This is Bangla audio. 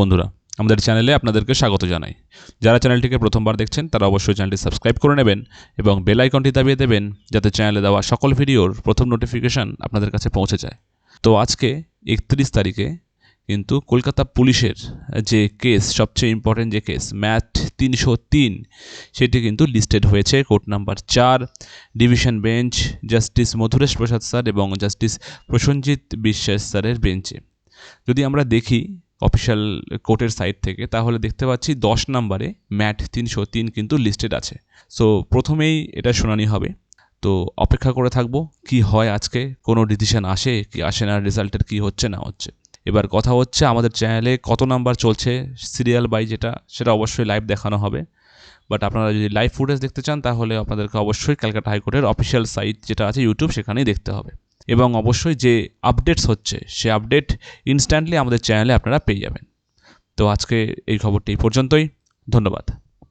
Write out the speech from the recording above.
বন্ধুরা, আমাদের চ্যানেলে আপনাদেরকে স্বাগত জানাই। যারা চ্যানেলটিকে প্রথমবার দেখছেন তারা অবশ্যই চ্যানেলটি সাবস্ক্রাইব করে নেবেন এবং বেল আইকনটি দাবিয়ে দেবেন যাতে চ্যানেলে দেওয়া সকল ভিডিওর প্রথম নোটিফিকেশান আপনাদের কাছে পৌঁছে যায়। তো আজকে 31 তারিখে কিন্তু কলকাতা পুলিশের যে কেস, সবচেয়ে ইম্পর্টেন্ট যে কেস ম্যাথ 303, সেটি কিন্তু লিস্টেড হয়েছে court number 4, division bench, justice Madhuresh Prasad sir এবং জাস্টিস প্রসেনজিৎ বিশ্বাস স্যারের বেঞ্চে। যদি আমরা দেখি অফিসিয়াল কোর্টের সাইট থেকে, তাহলে দেখতে পাচ্ছি 10 নম্বরে ম্যাট 303 কিন্তু লিস্টেড আছে। সো প্রথমেই এটা শুনানি হবে। তো অপেক্ষা করে থাকবো কি হয় আজকে, কোনো ডিসিশন আসে কি আসে না, রেজাল্টের কি হচ্ছে না হচ্ছে। এবার কথা হচ্ছে আমাদের চ্যানেলে কত নাম্বার চলছে সিরিয়াল বাই, সেটা অবশ্যই লাইভ দেখানো হবে। বাট আপনারা যদি লাইভ ফুটেজ দেখতে চান তাহলে আপনাদেরকে অবশ্যই ক্যালকাটা হাইকোর্টের অফিসিয়াল সাইট যেটা আছে ইউটিউব, সেখানেই দেখতে হবে। এবং অবশ্যই যে আপডেটস হচ্ছে সে আপডেট ইনস্ট্যান্টলি আমাদের চ্যানেলে আপনারা পেয়ে যাবেন। তো আজকে এই খবরটি পর্যন্তই। ধন্যবাদ।